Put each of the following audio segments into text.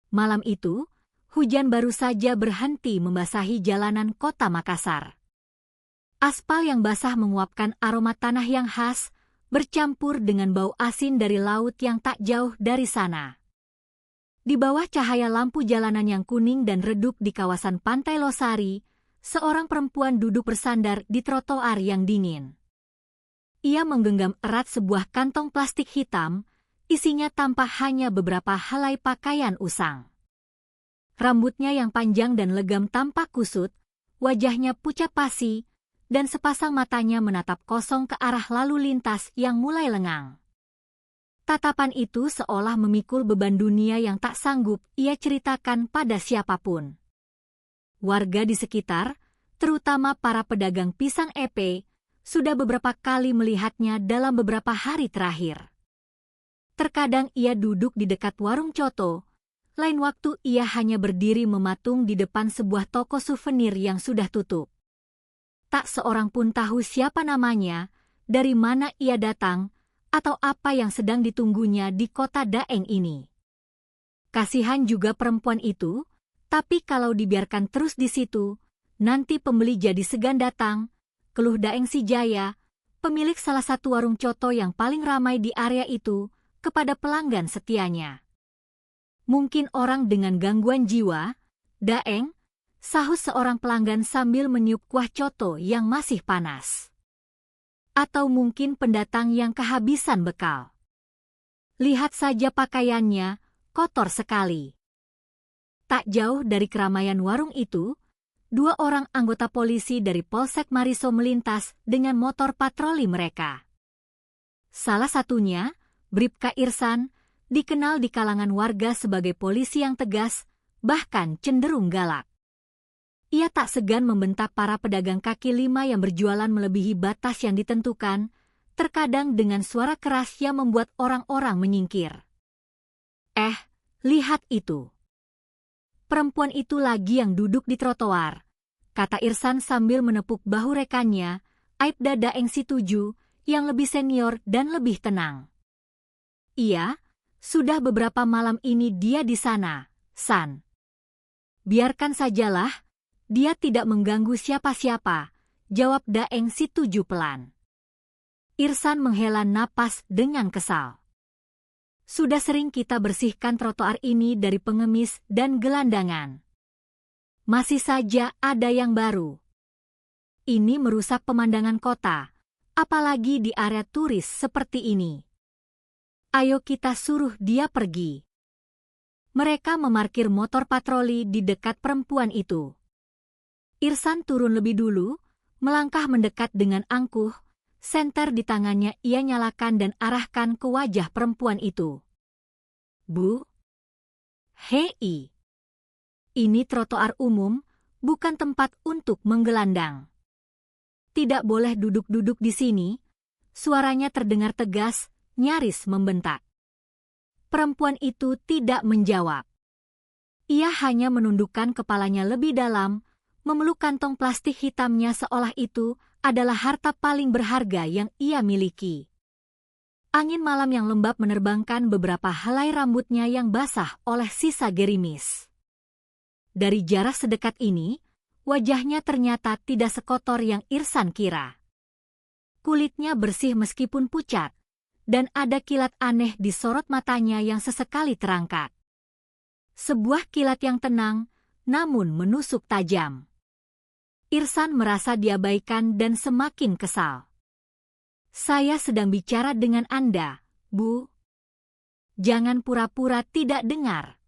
Malam itu, hujan baru saja berhenti membasahi jalanan kota Makassar. Aspal yang basah menguapkan aroma tanah yang khas, bercampur dengan bau asin dari laut yang tak jauh dari sana. Di bawah cahaya lampu jalanan yang kuning dan redup di kawasan Pantai Losari, seorang perempuan duduk bersandar di trotoar yang dingin. Ia menggenggam erat sebuah kantong plastik hitam, isinya tampak hanya beberapa helai pakaian usang. Rambutnya yang panjang dan legam tampak kusut, wajahnya pucat pasi, dan sepasang matanya menatap kosong ke arah lalu lintas yang mulai lengang. Tatapan itu seolah memikul beban dunia yang tak sanggup ia ceritakan pada siapapun. Warga di sekitar, terutama para pedagang pisang epe, sudah beberapa kali melihatnya dalam beberapa hari terakhir. Terkadang ia duduk di dekat warung coto, lain waktu ia hanya berdiri mematung di depan sebuah toko souvenir yang sudah tutup. Tak seorang pun tahu siapa namanya, dari mana ia datang, atau apa yang sedang ditunggunya di kota Daeng ini. Kasihan juga perempuan itu, tapi kalau dibiarkan terus di situ, nanti pembeli jadi segan datang, keluh Daeng si Jaya, pemilik salah satu warung coto yang paling ramai di area itu, kepada pelanggan setianya. Mungkin orang dengan gangguan jiwa, Daeng, sahut seorang pelanggan sambil meniup kuah coto yang masih panas. Atau mungkin pendatang yang kehabisan bekal. Lihat saja pakaiannya, kotor sekali. Tak jauh dari keramaian warung itu, 2 orang anggota polisi dari Polsek Mariso melintas dengan motor patroli mereka. Salah satunya, Bribka Irsan, dikenal di kalangan warga sebagai polisi yang tegas, bahkan cenderung galak. Ia tak segan membentak para pedagang kaki lima yang berjualan melebihi batas yang ditentukan, terkadang dengan suara keras yang membuat orang-orang menyingkir. Lihat itu. Perempuan itu lagi yang duduk di trotoar, kata Irsan sambil menepuk bahu rekannya, Aibda Daeng Situju, yang lebih senior dan lebih tenang. Iya, sudah beberapa malam ini dia di sana, San. Biarkan sajalah. Dia tidak mengganggu siapa-siapa, jawab Daeng Situju pelan. Irsan menghela napas dengan kesal. Sudah sering kita bersihkan trotoar ini dari pengemis dan gelandangan. Masih saja ada yang baru. Ini merusak pemandangan kota, apalagi di area turis seperti ini. Ayo kita suruh dia pergi. Mereka memarkir motor patroli di dekat perempuan itu. Irsan turun lebih dulu, melangkah mendekat dengan angkuh, senter di tangannya ia nyalakan dan arahkan ke wajah perempuan itu. Bu? Hei! Ini trotoar umum, bukan tempat untuk menggelandang. Tidak boleh duduk-duduk di sini, suaranya terdengar tegas, nyaris membentak. Perempuan itu tidak menjawab. Ia hanya menundukkan kepalanya lebih dalam, memeluk kantong plastik hitamnya seolah itu adalah harta paling berharga yang ia miliki. Angin malam yang lembab menerbangkan beberapa helai rambutnya yang basah oleh sisa gerimis. Dari jarak sedekat ini, wajahnya ternyata tidak sekotor yang Irsan kira. Kulitnya bersih meskipun pucat, dan ada kilat aneh di sorot matanya yang sesekali terangkat. Sebuah kilat yang tenang, namun menusuk tajam. Irsan merasa diabaikan dan semakin kesal. Saya sedang bicara dengan Anda, Bu. Jangan pura-pura tidak dengar.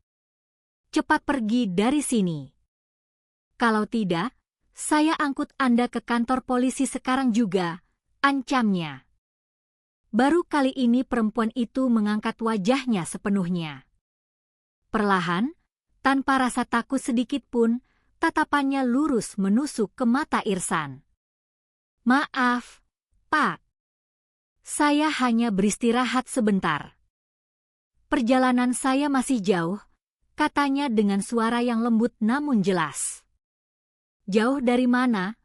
Cepat pergi dari sini. Kalau tidak, saya angkut Anda ke kantor polisi sekarang juga, ancamnya. Baru kali ini perempuan itu mengangkat wajahnya sepenuhnya. Perlahan, tanpa rasa takut sedikit pun, tatapannya lurus menusuk ke mata Irsan. Maaf, Pak. Saya hanya beristirahat sebentar. Perjalanan saya masih jauh, katanya dengan suara yang lembut namun jelas. Jauh dari mana?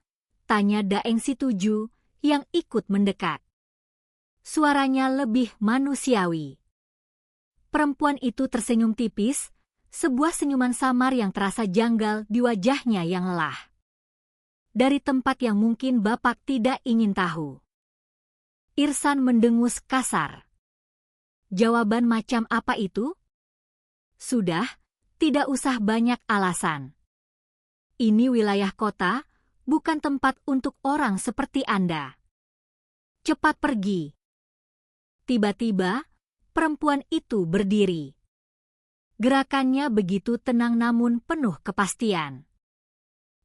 Tanya Daeng Situju yang ikut mendekat. Suaranya lebih manusiawi. Perempuan itu tersenyum tipis, Sebuah senyuman samar yang terasa janggal di wajahnya yang lelah. Dari tempat yang mungkin Bapak tidak ingin tahu. Irsan mendengus kasar. Jawaban macam apa itu? Sudah, tidak usah banyak alasan. Ini wilayah kota, bukan tempat untuk orang seperti Anda. Cepat pergi. Tiba-tiba, perempuan itu berdiri. Gerakannya begitu tenang namun penuh kepastian.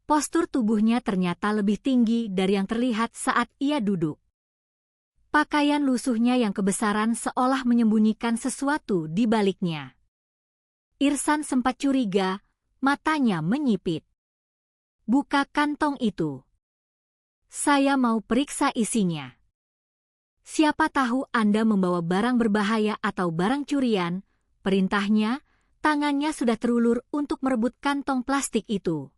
Postur tubuhnya ternyata lebih tinggi dari yang terlihat saat ia duduk. Pakaian lusuhnya yang kebesaran seolah menyembunyikan sesuatu di baliknya. Irsan sempat curiga, matanya menyipit. Buka kantong itu. Saya mau periksa isinya. Siapa tahu Anda membawa barang berbahaya atau barang curian, perintahnya. Tangannya sudah terulur untuk merebut kantong plastik itu.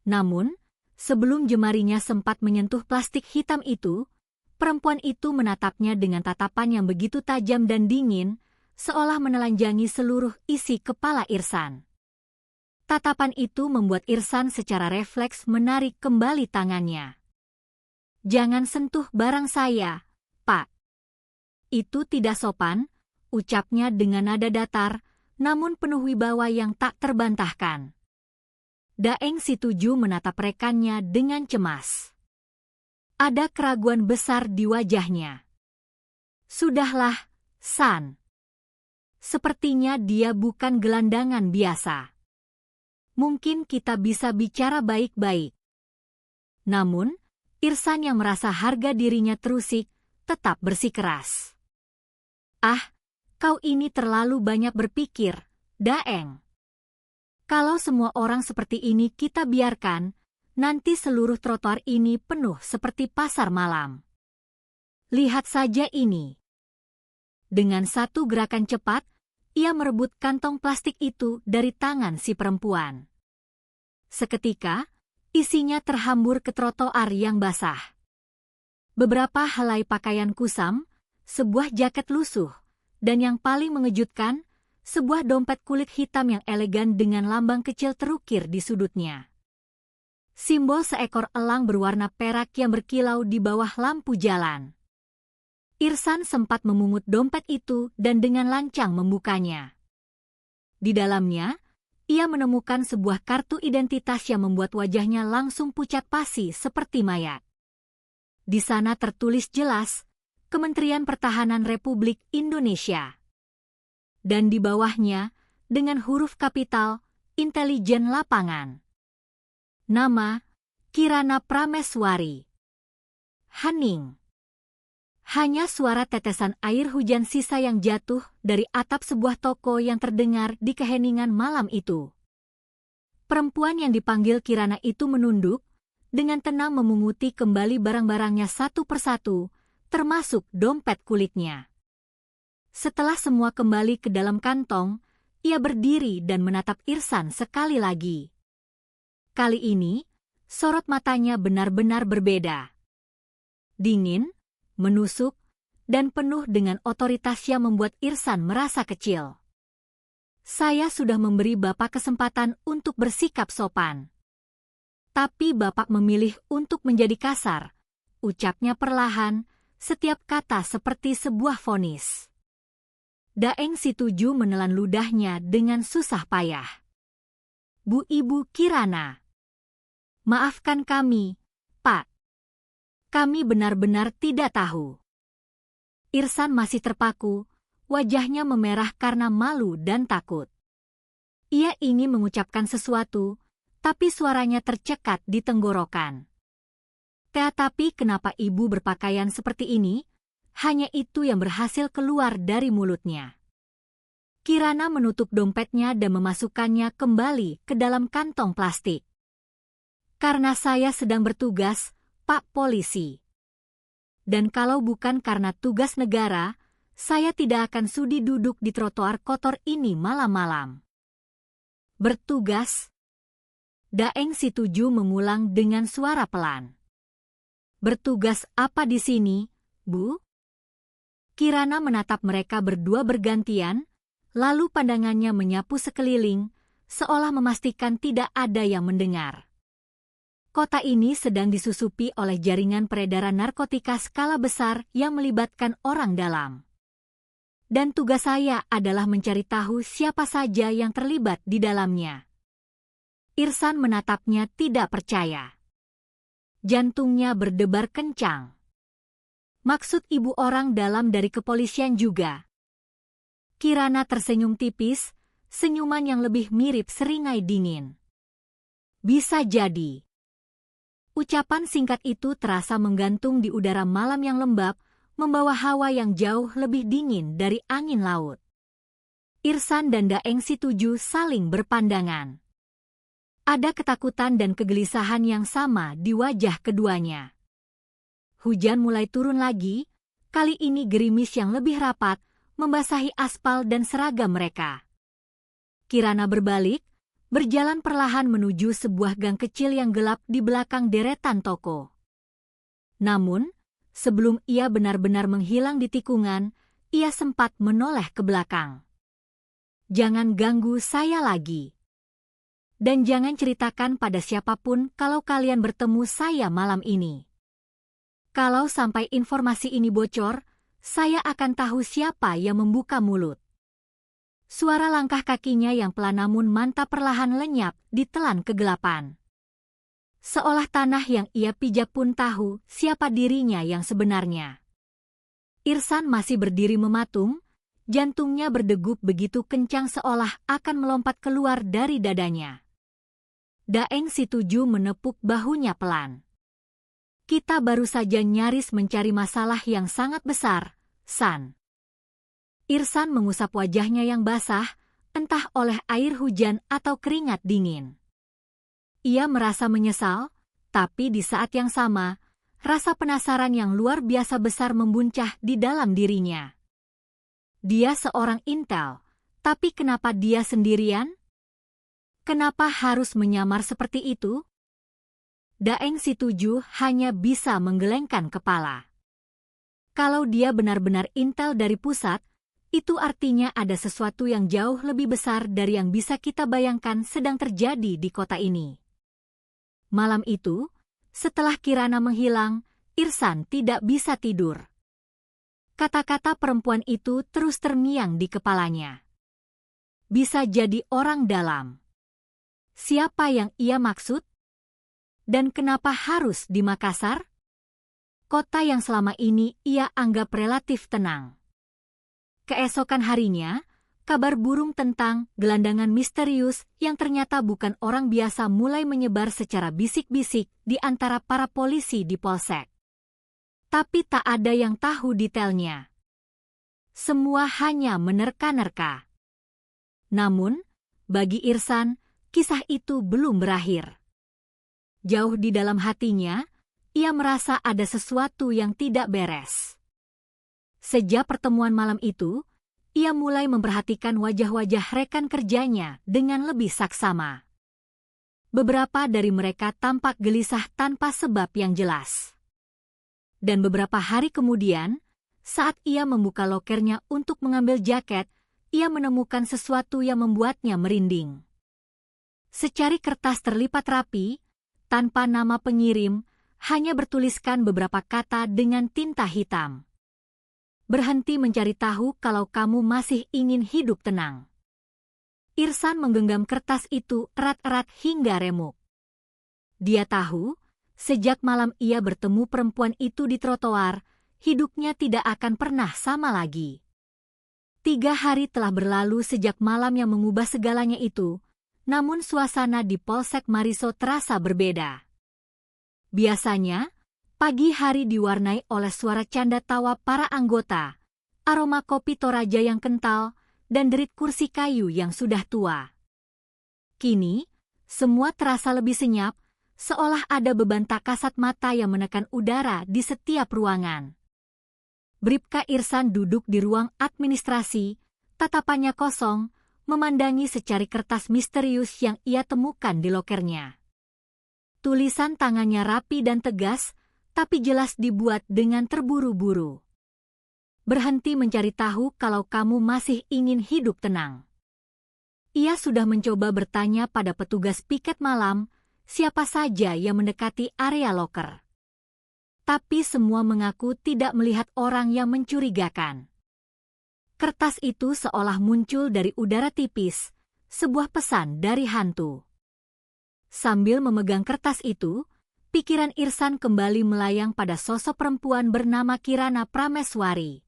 Namun, sebelum jemarinya sempat menyentuh plastik hitam itu, perempuan itu menatapnya dengan tatapan yang begitu tajam dan dingin, seolah menelanjangi seluruh isi kepala Irsan. Tatapan itu membuat Irsan secara refleks menarik kembali tangannya. "Jangan sentuh barang saya, Pak." "Itu tidak sopan," ucapnya dengan nada datar, namun penuh wibawa yang tak terbantahkan. Daeng Situju menatap rekannya dengan cemas. Ada keraguan besar di wajahnya. "Sudahlah, San. Sepertinya dia bukan gelandangan biasa. Mungkin kita bisa bicara baik-baik." Namun, Irsan yang merasa harga dirinya terusik, tetap bersikeras. "Ah, kau ini terlalu banyak berpikir, Daeng. Kalau semua orang seperti ini kita biarkan, nanti seluruh trotoar ini penuh seperti pasar malam. Lihat saja ini." Dengan satu gerakan cepat, ia merebut kantong plastik itu dari tangan si perempuan. Seketika, isinya terhambur ke trotoar yang basah. Beberapa helai pakaian kusam, sebuah jaket lusuh, dan yang paling mengejutkan, sebuah dompet kulit hitam yang elegan dengan lambang kecil terukir di sudutnya. Simbol seekor elang berwarna perak yang berkilau di bawah lampu jalan. Irsan sempat memungut dompet itu dan dengan lancang membukanya. Di dalamnya, ia menemukan sebuah kartu identitas yang membuat wajahnya langsung pucat pasi seperti mayat. Di sana tertulis jelas, Kementerian Pertahanan Republik Indonesia. Dan di bawahnya, dengan huruf kapital, Intelijen Lapangan. Nama, Kirana Prameswari. Hening. Hanya suara tetesan air hujan sisa yang jatuh dari atap sebuah toko yang terdengar di keheningan malam itu. Perempuan yang dipanggil Kirana itu menunduk, dengan tenang memunguti kembali barang-barangnya satu persatu, termasuk dompet kulitnya. Setelah semua kembali ke dalam kantong, ia berdiri dan menatap Irsan sekali lagi. Kali ini, sorot matanya benar-benar berbeda. Dingin, menusuk, dan penuh dengan otoritas yang membuat Irsan merasa kecil. "Saya sudah memberi Bapak kesempatan untuk bersikap sopan. Tapi Bapak memilih untuk menjadi kasar," ucapnya perlahan, setiap kata seperti sebuah vonis. Daeng Situju menelan ludahnya dengan susah payah. "Bu Ibu Kirana, maafkan kami, Pak. Kami benar-benar tidak tahu." Irsan masih terpaku, wajahnya memerah karena malu dan takut. Ia ingin mengucapkan sesuatu, tapi suaranya tercekat di tenggorokan. Tetapi kenapa ibu berpakaian seperti ini? Hanya itu yang berhasil keluar dari mulutnya. Kirana menutup dompetnya dan memasukkannya kembali ke dalam kantong plastik. "Karena saya sedang bertugas, Pak Polisi. Dan kalau bukan karena tugas negara, saya tidak akan sudi duduk di trotoar kotor ini malam-malam." "Bertugas?" Daeng Situju mengulang dengan suara pelan. "Bertugas apa di sini, Bu?" Kirana menatap mereka berdua bergantian, lalu pandangannya menyapu sekeliling, seolah memastikan tidak ada yang mendengar. Kota ini sedang disusupi oleh jaringan peredaran narkotika skala besar yang melibatkan orang dalam. Dan tugas saya adalah mencari tahu siapa saja yang terlibat di dalamnya. Irsan menatapnya tidak percaya. Jantungnya berdebar kencang. Maksud ibu orang dalam dari kepolisian juga? Kirana tersenyum tipis, senyuman yang lebih mirip seringai dingin. Bisa jadi. Ucapan singkat itu terasa menggantung di udara malam yang lembab, membawa hawa yang jauh lebih dingin dari angin laut. Irsan dan Daeng Situju saling berpandangan. Ada ketakutan dan kegelisahan yang sama di wajah keduanya. Hujan mulai turun lagi, kali ini gerimis yang lebih rapat, membasahi aspal dan seragam mereka. Kirana berbalik, berjalan perlahan menuju sebuah gang kecil yang gelap di belakang deretan toko. Namun, sebelum ia benar-benar menghilang di tikungan, ia sempat menoleh ke belakang. Jangan ganggu saya lagi. Dan jangan ceritakan pada siapapun kalau kalian bertemu saya malam ini. Kalau sampai informasi ini bocor, saya akan tahu siapa yang membuka mulut. Suara langkah kakinya yang pelan namun mantap perlahan lenyap ditelan kegelapan. Seolah tanah yang ia pijak pun tahu siapa dirinya yang sebenarnya. Irsan masih berdiri mematung, jantungnya berdegup begitu kencang seolah akan melompat keluar dari dadanya. Daeng Situju menepuk bahunya pelan. Kita baru saja nyaris mencari masalah yang sangat besar, San. Irsan mengusap wajahnya yang basah, entah oleh air hujan atau keringat dingin. Ia merasa menyesal, tapi di saat yang sama, rasa penasaran yang luar biasa besar membuncah di dalam dirinya. Dia seorang intel, tapi kenapa dia sendirian? Kenapa harus menyamar seperti itu? Daeng Situju hanya bisa menggelengkan kepala. Kalau dia benar-benar intel dari pusat, itu artinya ada sesuatu yang jauh lebih besar dari yang bisa kita bayangkan sedang terjadi di kota ini. Malam itu, setelah Kirana menghilang, Irsan tidak bisa tidur. Kata-kata perempuan itu terus terngiang di kepalanya. Bisa jadi orang dalam. Siapa yang ia maksud? Dan kenapa harus di Makassar? Kota yang selama ini ia anggap relatif tenang. Keesokan harinya, kabar burung tentang gelandangan misterius yang ternyata bukan orang biasa mulai menyebar secara bisik-bisik di antara para polisi di polsek. Tapi tak ada yang tahu detailnya. Semua hanya menerka-nerka. Namun, bagi Irsan, kisah itu belum berakhir. Jauh di dalam hatinya, ia merasa ada sesuatu yang tidak beres. Sejak pertemuan malam itu, ia mulai memperhatikan wajah-wajah rekan kerjanya dengan lebih saksama. Beberapa dari mereka tampak gelisah tanpa sebab yang jelas. Dan beberapa hari kemudian, saat ia membuka lokernya untuk mengambil jaket, ia menemukan sesuatu yang membuatnya merinding. Secari kertas terlipat rapi, tanpa nama pengirim, hanya bertuliskan beberapa kata dengan tinta hitam. Berhenti mencari tahu kalau kamu masih ingin hidup tenang. Irsan menggenggam kertas itu erat-erat hingga remuk. Dia tahu, sejak malam ia bertemu perempuan itu di trotoar, hidupnya tidak akan pernah sama lagi. 3 hari telah berlalu sejak malam yang mengubah segalanya itu, namun suasana di Polsek Mariso terasa berbeda. Biasanya, pagi hari diwarnai oleh suara canda tawa para anggota, aroma kopi Toraja yang kental, dan derit kursi kayu yang sudah tua. Kini, semua terasa lebih senyap, seolah ada beban tak kasat mata yang menekan udara di setiap ruangan. Bribka Irsan duduk di ruang administrasi, tatapannya kosong, memandangi secari kertas misterius yang ia temukan di lokernya. Tulisan tangannya rapi dan tegas, tapi jelas dibuat dengan terburu-buru. berhenti mencari tahu kalau kamu masih ingin hidup tenang. Ia sudah mencoba bertanya pada petugas piket malam siapa saja yang mendekati area loker. Tapi semua mengaku tidak melihat orang yang mencurigakan. Kertas itu seolah muncul dari udara tipis, sebuah pesan dari hantu. Sambil memegang kertas itu, pikiran Irsan kembali melayang pada sosok perempuan bernama Kirana Prameswari.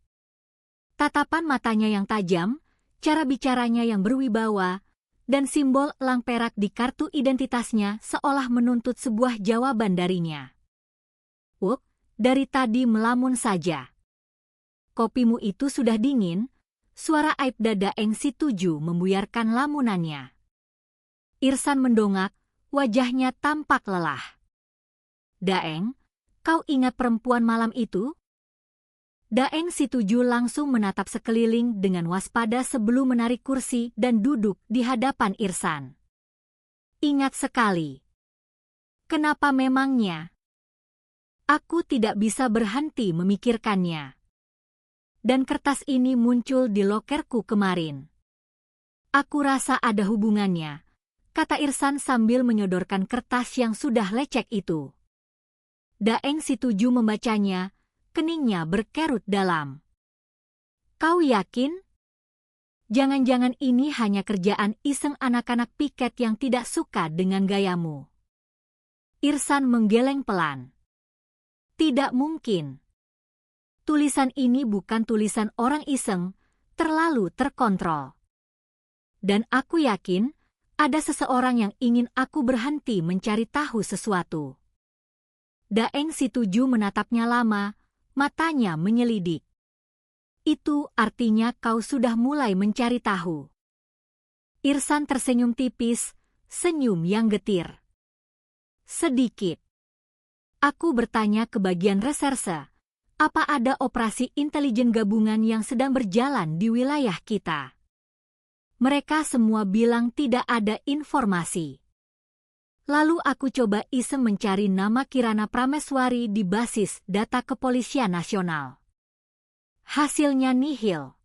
Tatapan matanya yang tajam, cara bicaranya yang berwibawa, dan simbol elang perak di kartu identitasnya seolah menuntut sebuah jawaban darinya. "Wuk, dari tadi melamun saja. Kopimu itu sudah dingin?" Suara Aibda Daeng si tujuh membuyarkan lamunannya. Irsan mendongak, wajahnya tampak lelah. "Daeng, kau ingat perempuan malam itu?" Daeng si tujuh langsung menatap sekeliling dengan waspada sebelum menarik kursi dan duduk di hadapan Irsan. "Ingat sekali." "Kenapa memangnya?" "Aku tidak bisa berhenti memikirkannya. Dan kertas ini muncul di lokerku kemarin. Aku rasa ada hubungannya," kata Irsan sambil menyodorkan kertas yang sudah lecek itu. Daeng si tujuh membacanya, keningnya berkerut dalam. "Kau yakin? Jangan-jangan ini hanya kerjaan iseng anak-anak piket yang tidak suka dengan gayamu." Irsan menggeleng pelan. "Tidak mungkin. Tulisan ini bukan tulisan orang iseng, terlalu terkontrol. Dan aku yakin ada seseorang yang ingin aku berhenti mencari tahu sesuatu." Daeng si tujuh menatapnya lama, matanya menyelidik. "Itu artinya kau sudah mulai mencari tahu." Irsan tersenyum tipis, senyum yang getir. "Sedikit. Aku bertanya ke bagian reserse. Apa ada operasi intelijen gabungan yang sedang berjalan di wilayah kita? Mereka semua bilang tidak ada informasi. Lalu aku coba iseng mencari nama Kirana Prameswari di basis data Kepolisian Nasional. Hasilnya nihil.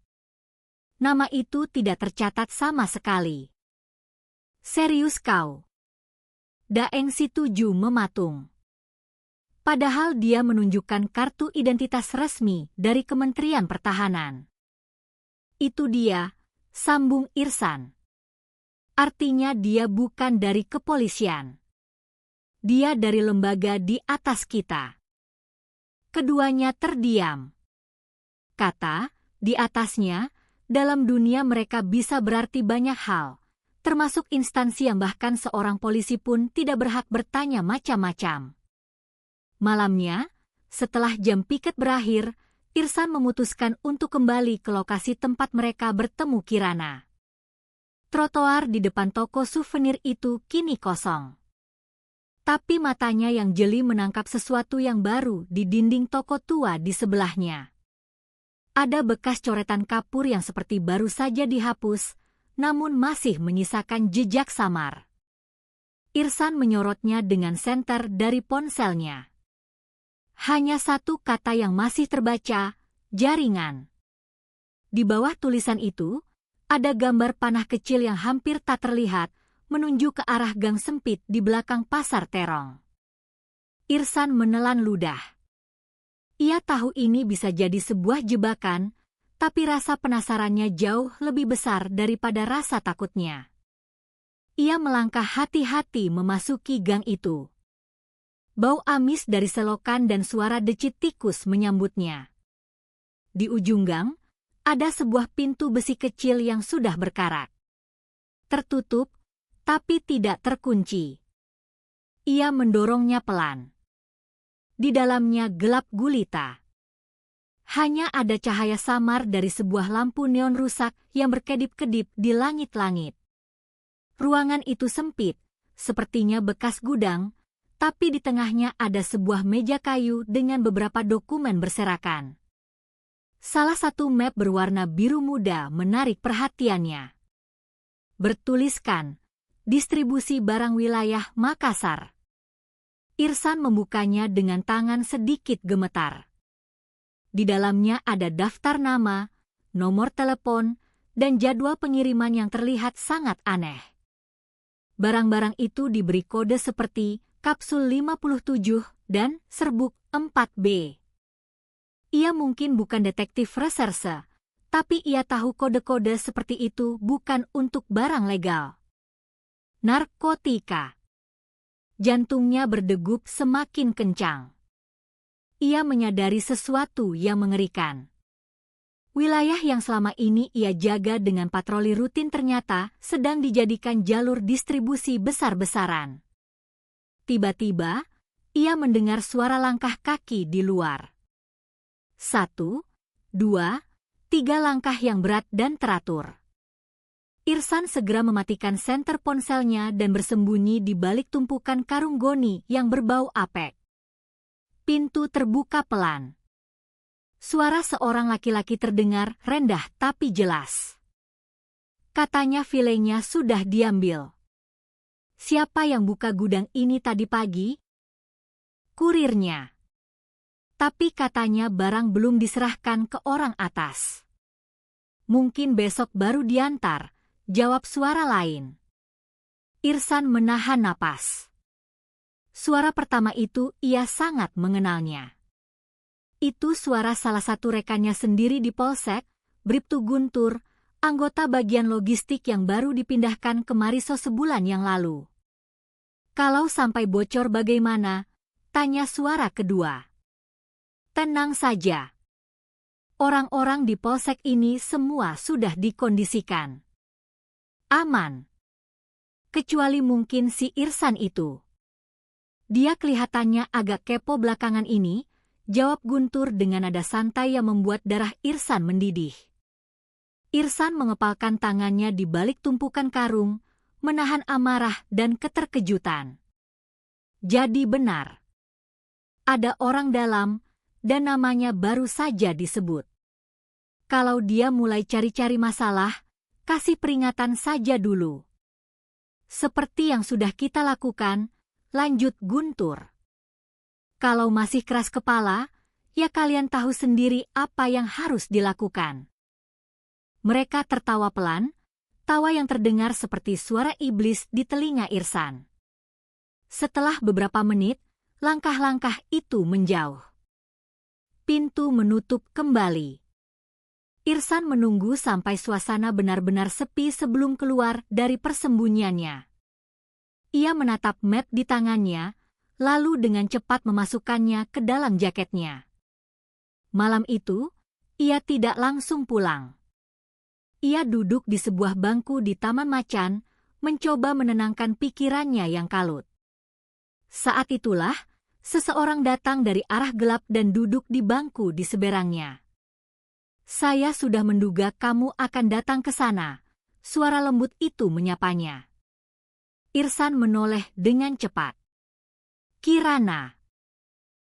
Nama itu tidak tercatat sama sekali." "Serius kau?" Daeng si tujuh mematung. Padahal dia menunjukkan kartu identitas resmi dari Kementerian Pertahanan. "Itu dia," sambung Irsan. "Artinya dia bukan dari kepolisian. Dia dari lembaga di atas kita." Keduanya terdiam. Kata, di atasnya, dalam dunia mereka bisa berarti banyak hal, termasuk instansi yang bahkan seorang polisi pun tidak berhak bertanya macam-macam. Malamnya, setelah jam piket berakhir, Irsan memutuskan untuk kembali ke lokasi tempat mereka bertemu Kirana. Trotoar di depan toko souvenir itu kini kosong. Tapi matanya yang jeli menangkap sesuatu yang baru di dinding toko tua di sebelahnya. Ada bekas coretan kapur yang seperti baru saja dihapus, namun masih menyisakan jejak samar. Irsan menyorotnya dengan senter dari ponselnya. Hanya satu kata yang masih terbaca, jaringan. Di bawah tulisan itu, ada gambar panah kecil yang hampir tak terlihat, menuju ke arah gang sempit di belakang pasar terong. Irsan menelan ludah. Ia tahu ini bisa jadi sebuah jebakan, tapi rasa penasarannya jauh lebih besar daripada rasa takutnya. Ia melangkah hati-hati memasuki gang itu. Bau amis dari selokan dan suara decit tikus menyambutnya. Di ujung gang, ada sebuah pintu besi kecil yang sudah berkarat. Tertutup, tapi tidak terkunci. Ia mendorongnya pelan. Di dalamnya gelap gulita. Hanya ada cahaya samar dari sebuah lampu neon rusak yang berkedip-kedip di langit-langit. Ruangan itu sempit, sepertinya bekas gudang, tapi di tengahnya ada sebuah meja kayu dengan beberapa dokumen berserakan. Salah satu map berwarna biru muda menarik perhatiannya. Bertuliskan, distribusi barang wilayah Makassar. Irsan membukanya dengan tangan sedikit gemetar. Di dalamnya ada daftar nama, nomor telepon, dan jadwal pengiriman yang terlihat sangat aneh. Barang-barang itu diberi kode seperti kapsul 57 dan serbuk 4B. Ia mungkin bukan detektif reserse, tapi ia tahu kode-kode seperti itu bukan untuk barang legal. Narkotika. Jantungnya berdegup semakin kencang. Ia menyadari sesuatu yang mengerikan. Wilayah yang selama ini ia jaga dengan patroli rutin ternyata sedang dijadikan jalur distribusi besar-besaran. Tiba-tiba, ia mendengar suara langkah kaki di luar. 1, 2, 3 langkah yang berat dan teratur. Irsan segera mematikan senter ponselnya dan bersembunyi di balik tumpukan karung goni yang berbau apek. Pintu terbuka pelan. Suara seorang laki-laki terdengar rendah tapi jelas. Katanya filenya sudah diambil. Siapa yang buka gudang ini tadi pagi? Kurirnya. Tapi katanya barang belum diserahkan ke orang atas. Mungkin besok baru diantar, jawab suara lain. Irsan menahan napas. Suara pertama itu ia sangat mengenalnya. Itu suara salah satu rekannya sendiri di Polsek, Bribtu Guntur, anggota bagian logistik yang baru dipindahkan ke Mariso sebulan yang lalu. Kalau sampai bocor bagaimana? Tanya suara kedua. Tenang saja. Orang-orang di polsek ini semua sudah dikondisikan. Aman. Kecuali mungkin si Irsan itu. Dia kelihatannya agak kepo belakangan ini, jawab Guntur dengan nada santai yang membuat darah Irsan mendidih. Irsan mengepalkan tangannya di balik tumpukan karung, menahan amarah dan keterkejutan. Jadi benar. Ada orang dalam, dan namanya baru saja disebut. Kalau dia mulai cari-cari masalah, kasih peringatan saja dulu. Seperti yang sudah kita lakukan, lanjut Guntur. Kalau masih keras kepala, ya kalian tahu sendiri apa yang harus dilakukan. Mereka tertawa pelan, tawa yang terdengar seperti suara iblis di telinga Irsan. Setelah beberapa menit, langkah-langkah itu menjauh. Pintu menutup kembali. Irsan menunggu sampai suasana benar-benar sepi sebelum keluar dari persembunyiannya. Ia menatap map di tangannya, lalu dengan cepat memasukkannya ke dalam jaketnya. Malam itu, ia tidak langsung pulang. Ia duduk di sebuah bangku di Taman Macan, mencoba menenangkan pikirannya yang kalut. Saat itulah, seseorang datang dari arah gelap dan duduk di bangku di seberangnya. Saya sudah menduga kamu akan datang ke sana, suara lembut itu menyapanya. Irsan menoleh dengan cepat. Kirana.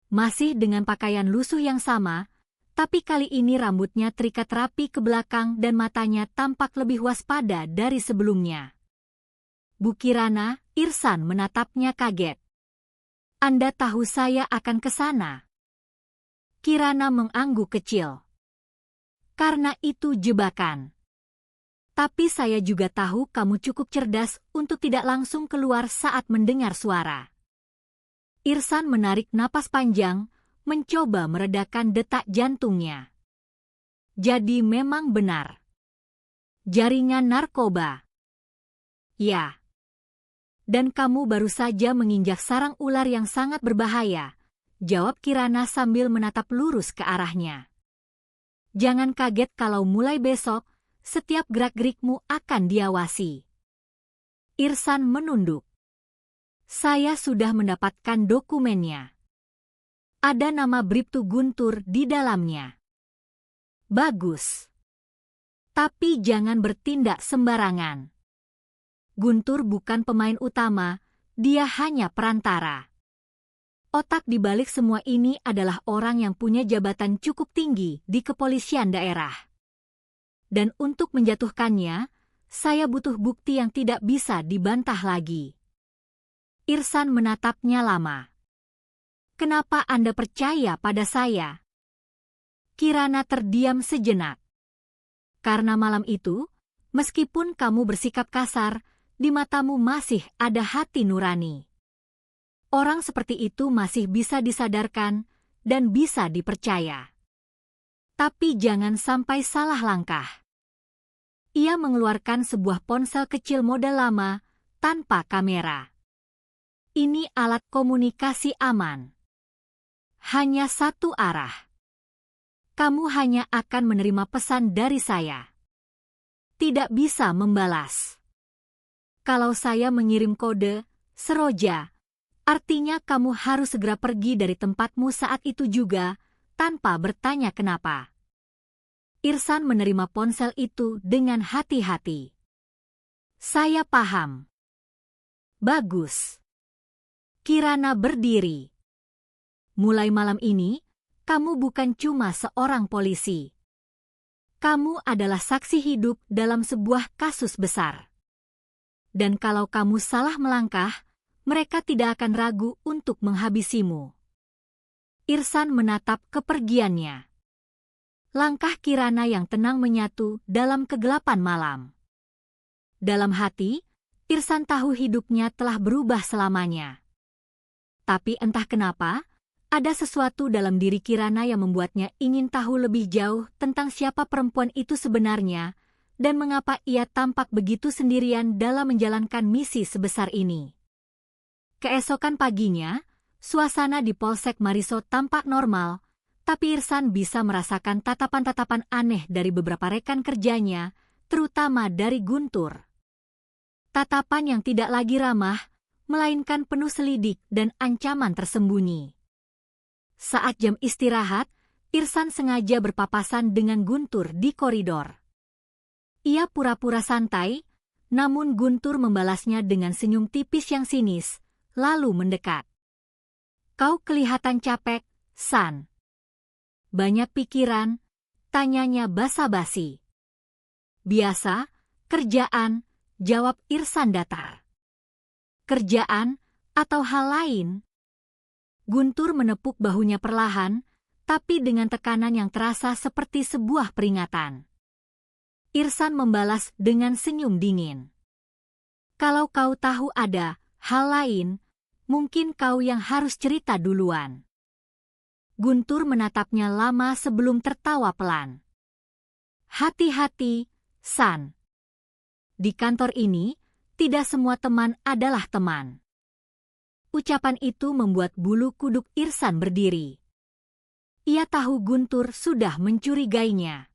Masih dengan pakaian lusuh yang sama, tapi kali ini rambutnya terikat rapi ke belakang dan matanya tampak lebih waspada dari sebelumnya. Bu Kirana, Irsan menatapnya kaget. Anda tahu saya akan ke sana? Kirana mengangguk kecil. Karena itu jebakan. Tapi saya juga tahu kamu cukup cerdas untuk tidak langsung keluar saat mendengar suara. Irsan menarik napas panjang, mencoba meredakan detak jantungnya. Jadi memang benar. Jaringan narkoba. Ya. Dan kamu baru saja menginjak sarang ular yang sangat berbahaya, jawab Kirana sambil menatap lurus ke arahnya. Jangan kaget kalau mulai besok, setiap gerak-gerikmu akan diawasi. Irsan menunduk. Saya sudah mendapatkan dokumennya. Ada nama Bribtu Guntur di dalamnya. Bagus. Tapi jangan bertindak sembarangan. Guntur bukan pemain utama, dia hanya perantara. Otak di balik semua ini adalah orang yang punya jabatan cukup tinggi di kepolisian daerah. Dan untuk menjatuhkannya, saya butuh bukti yang tidak bisa dibantah lagi. Irsan menatapnya lama. Kenapa Anda percaya pada saya? Kirana terdiam sejenak. Karena malam itu, meskipun kamu bersikap kasar, di matamu masih ada hati nurani. Orang seperti itu masih bisa disadarkan dan bisa dipercaya. Tapi jangan sampai salah langkah. Ia mengeluarkan sebuah ponsel kecil model lama tanpa kamera. Ini alat komunikasi aman. Hanya satu arah. Kamu hanya akan menerima pesan dari saya. Tidak bisa membalas. Kalau saya mengirim kode, seroja, artinya kamu harus segera pergi dari tempatmu saat itu juga, tanpa bertanya kenapa. Irsan menerima ponsel itu dengan hati-hati. Saya paham. Bagus. Kirana berdiri. Mulai malam ini, kamu bukan cuma seorang polisi. Kamu adalah saksi hidup dalam sebuah kasus besar. Dan kalau kamu salah melangkah, mereka tidak akan ragu untuk menghabisimu. Irsan menatap kepergiannya. Langkah Kirana yang tenang menyatu dalam kegelapan malam. Dalam hati, Irsan tahu hidupnya telah berubah selamanya. Tapi entah kenapa, ada sesuatu dalam diri Kirana yang membuatnya ingin tahu lebih jauh tentang siapa perempuan itu sebenarnya dan mengapa ia tampak begitu sendirian dalam menjalankan misi sebesar ini. Keesokan paginya, suasana di Polsek Mariso tampak normal, tapi Irsan bisa merasakan tatapan-tatapan aneh dari beberapa rekan kerjanya, terutama dari Guntur. Tatapan yang tidak lagi ramah, melainkan penuh selidik dan ancaman tersembunyi. Saat jam istirahat, Irsan sengaja berpapasan dengan Guntur di koridor. Ia pura-pura santai, namun Guntur membalasnya dengan senyum tipis yang sinis, lalu mendekat. Kau kelihatan capek, San. Banyak pikiran, tanyanya basa-basi. Biasa, kerjaan, jawab Irsan datar. Kerjaan atau hal lain? Guntur menepuk bahunya perlahan, tapi dengan tekanan yang terasa seperti sebuah peringatan. Irsan membalas dengan senyum dingin. Kalau kau tahu ada hal lain, mungkin kau yang harus cerita duluan. Guntur menatapnya lama sebelum tertawa pelan. Hati-hati, San. Di kantor ini, tidak semua teman adalah teman. Ucapan itu membuat bulu kuduk Irsan berdiri. Ia tahu Guntur sudah mencurigainya.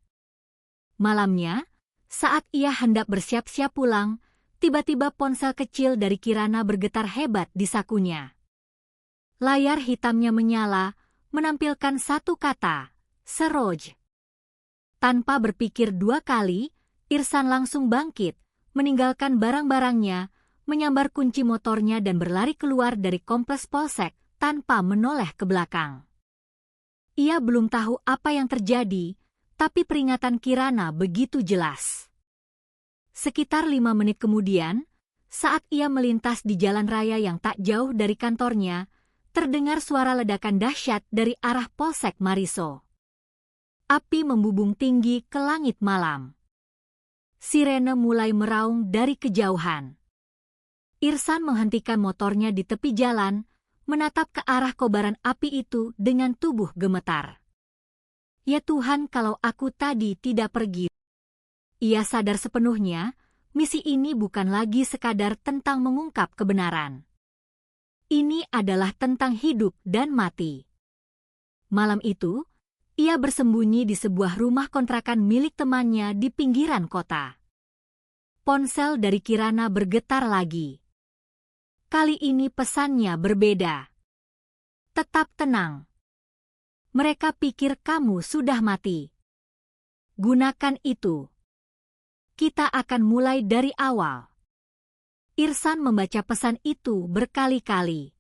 Malamnya, saat ia hendak bersiap-siap pulang, tiba-tiba ponsel kecil dari Kirana bergetar hebat di sakunya. Layar hitamnya menyala, menampilkan satu kata, Seroj. Tanpa berpikir dua kali, Irsan langsung bangkit, meninggalkan barang-barangnya, menyambar kunci motornya dan berlari keluar dari kompleks polsek tanpa menoleh ke belakang. Ia belum tahu apa yang terjadi, tapi peringatan Kirana begitu jelas. Sekitar 5 menit kemudian, saat ia melintas di jalan raya yang tak jauh dari kantornya, terdengar suara ledakan dahsyat dari arah Polsek Mariso. Api membubung tinggi ke langit malam. Sirene mulai meraung dari kejauhan. Irsan menghentikan motornya di tepi jalan, menatap ke arah kobaran api itu dengan tubuh gemetar. Ya Tuhan, kalau aku tadi tidak pergi. Ia sadar sepenuhnya, misi ini bukan lagi sekadar tentang mengungkap kebenaran. Ini adalah tentang hidup dan mati. Malam itu, ia bersembunyi di sebuah rumah kontrakan milik temannya di pinggiran kota. Ponsel dari Kirana bergetar lagi. Kali ini pesannya berbeda. Tetap tenang. Mereka pikir kamu sudah mati. Gunakan itu. Kita akan mulai dari awal. Irsan membaca pesan itu berkali-kali.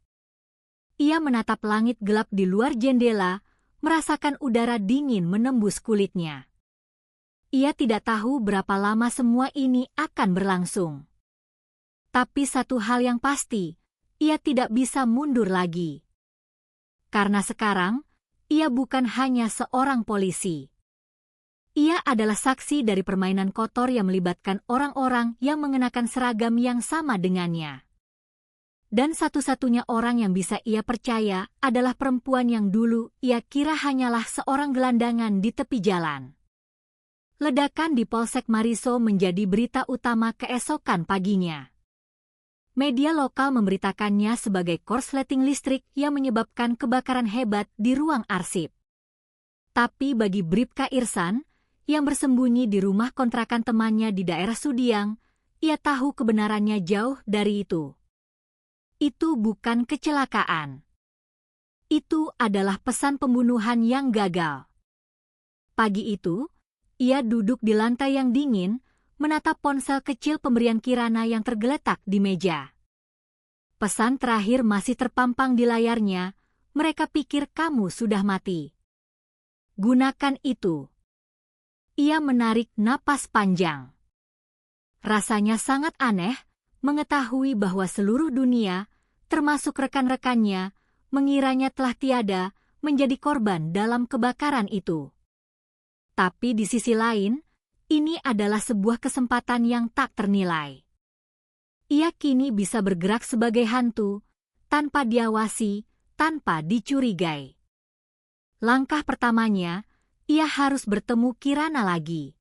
Ia menatap langit gelap di luar jendela, merasakan udara dingin menembus kulitnya. Ia tidak tahu berapa lama semua ini akan berlangsung. Tapi satu hal yang pasti, ia tidak bisa mundur lagi. Karena sekarang, ia bukan hanya seorang polisi. Ia adalah saksi dari permainan kotor yang melibatkan orang-orang yang mengenakan seragam yang sama dengannya. Dan satu-satunya orang yang bisa ia percaya adalah perempuan yang dulu ia kira hanyalah seorang gelandangan di tepi jalan. Ledakan di Polsek Mariso menjadi berita utama keesokan paginya. Media lokal memberitakannya sebagai korsleting listrik yang menyebabkan kebakaran hebat di ruang arsip. Tapi bagi Bribka Irsan, yang bersembunyi di rumah kontrakan temannya di daerah Sudiang, ia tahu kebenarannya jauh dari itu. Itu bukan kecelakaan. Itu adalah pesan pembunuhan yang gagal. Pagi itu, ia duduk di lantai yang dingin, menatap ponsel kecil pemberian Kirana yang tergeletak di meja. Pesan terakhir masih terpampang di layarnya, mereka pikir kamu sudah mati. Gunakan itu. Ia menarik napas panjang. Rasanya sangat aneh mengetahui bahwa seluruh dunia, termasuk rekan-rekannya, mengiranya telah tiada menjadi korban dalam kebakaran itu. Tapi di sisi lain, ini adalah sebuah kesempatan yang tak ternilai. Ia kini bisa bergerak sebagai hantu, tanpa diawasi, tanpa dicurigai. Langkah pertamanya, ia harus bertemu Kirana lagi.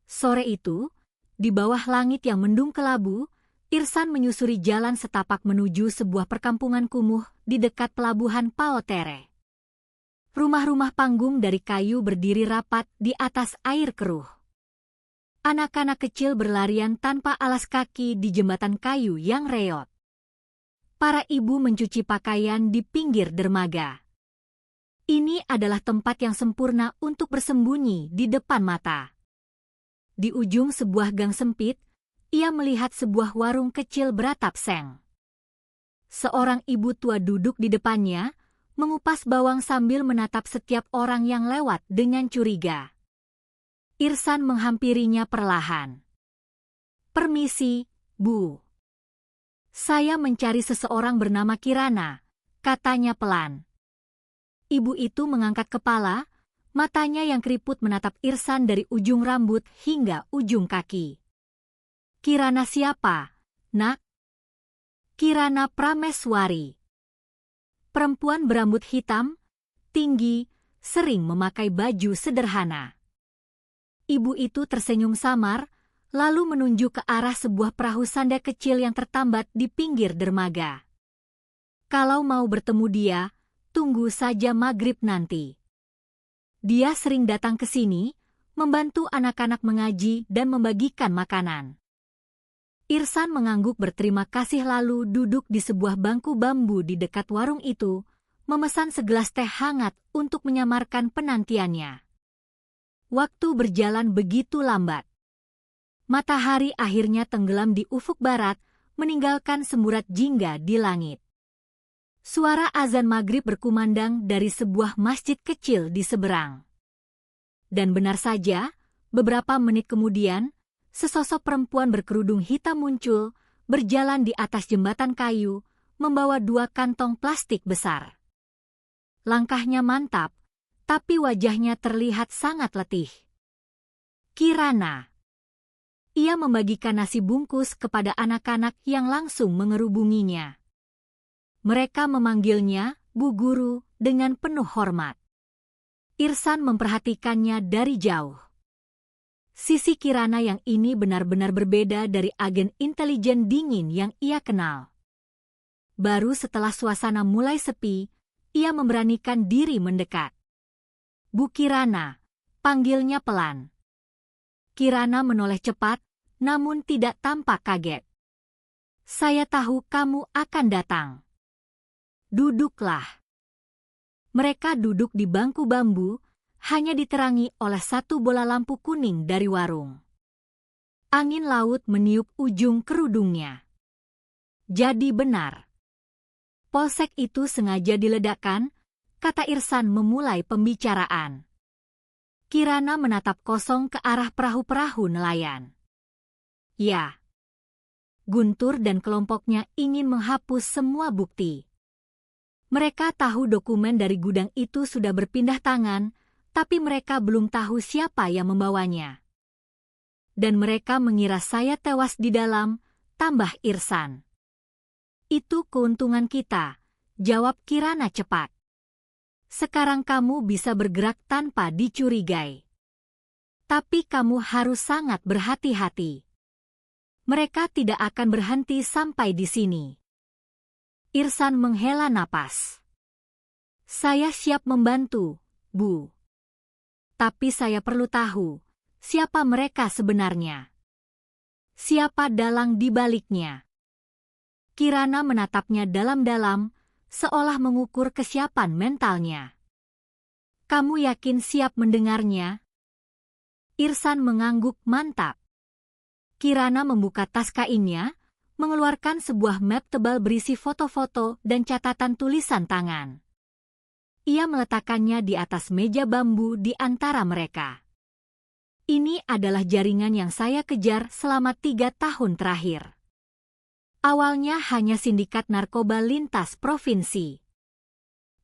Sore itu, di bawah langit yang mendung kelabu, Irsan menyusuri jalan setapak menuju sebuah perkampungan kumuh di dekat pelabuhan Paotere. Rumah-rumah panggung dari kayu berdiri rapat di atas air keruh. Anak-anak kecil berlarian tanpa alas kaki di jembatan kayu yang reot. Para ibu mencuci pakaian di pinggir dermaga. Ini adalah tempat yang sempurna untuk bersembunyi di depan mata. Di ujung sebuah gang sempit, ia melihat sebuah warung kecil beratap seng. Seorang ibu tua duduk di depannya, mengupas bawang sambil menatap setiap orang yang lewat dengan curiga. Irsan menghampirinya perlahan. "Permisi, Bu. Saya mencari seseorang bernama Kirana," katanya pelan. Ibu itu mengangkat kepala, matanya yang keriput menatap Irsan dari ujung rambut hingga ujung kaki. "Kirana siapa, Nak?" "Kirana Prameswari. Perempuan berambut hitam, tinggi, sering memakai baju sederhana." Ibu itu tersenyum samar, lalu menunjuk ke arah sebuah perahu sanda kecil yang tertambat di pinggir dermaga. "Kalau mau bertemu dia, tunggu saja maghrib nanti. Dia sering datang ke sini, membantu anak-anak mengaji dan membagikan makanan." Irsan mengangguk berterima kasih lalu duduk di sebuah bangku bambu di dekat warung itu, memesan segelas teh hangat untuk menyamarkan penantiannya. Waktu berjalan begitu lambat. Matahari akhirnya tenggelam di ufuk barat, meninggalkan semburat jingga di langit. Suara azan maghrib berkumandang dari sebuah masjid kecil di seberang. Dan benar saja, beberapa menit kemudian, sesosok perempuan berkerudung hitam muncul, berjalan di atas jembatan kayu, membawa 2 kantong plastik besar. Langkahnya mantap, tapi wajahnya terlihat sangat letih. Kirana. Ia membagikan nasi bungkus kepada anak-anak yang langsung mengerubunginya. Mereka memanggilnya Bu Guru dengan penuh hormat. Irsan memperhatikannya dari jauh. Sisi Kirana yang ini benar-benar berbeda dari agen intelijen dingin yang ia kenal. Baru setelah suasana mulai sepi, ia memberanikan diri mendekat. "Bu Kirana," panggilnya pelan. Kirana menoleh cepat, namun tidak tampak kaget. "Saya tahu kamu akan datang. Duduklah." Mereka duduk di bangku bambu, hanya diterangi oleh satu bola lampu kuning dari warung. Angin laut meniup ujung kerudungnya. Jadi benar. Polsek itu sengaja diledakkan, kata Irsan memulai pembicaraan. Kirana menatap kosong ke arah perahu-perahu nelayan. Ya. Guntur dan kelompoknya ingin menghapus semua bukti. Mereka tahu dokumen dari gudang itu sudah berpindah tangan, tapi mereka belum tahu siapa yang membawanya. Dan mereka mengira saya tewas di dalam, tambah Irsan. Itu keuntungan kita, jawab Kirana cepat. Sekarang kamu bisa bergerak tanpa dicurigai. Tapi kamu harus sangat berhati-hati. Mereka tidak akan berhenti sampai di sini. Irsan menghela napas. Saya siap membantu, Bu. Tapi saya perlu tahu, siapa mereka sebenarnya? Siapa dalang di baliknya? Kirana menatapnya dalam-dalam, seolah mengukur kesiapan mentalnya. Kamu yakin siap mendengarnya? Irsan mengangguk mantap. Kirana membuka tas kainnya, mengeluarkan sebuah map tebal berisi foto-foto dan catatan tulisan tangan. Ia meletakkannya di atas meja bambu di antara mereka. Ini adalah jaringan yang saya kejar selama 3 tahun terakhir. Awalnya hanya sindikat narkoba lintas provinsi.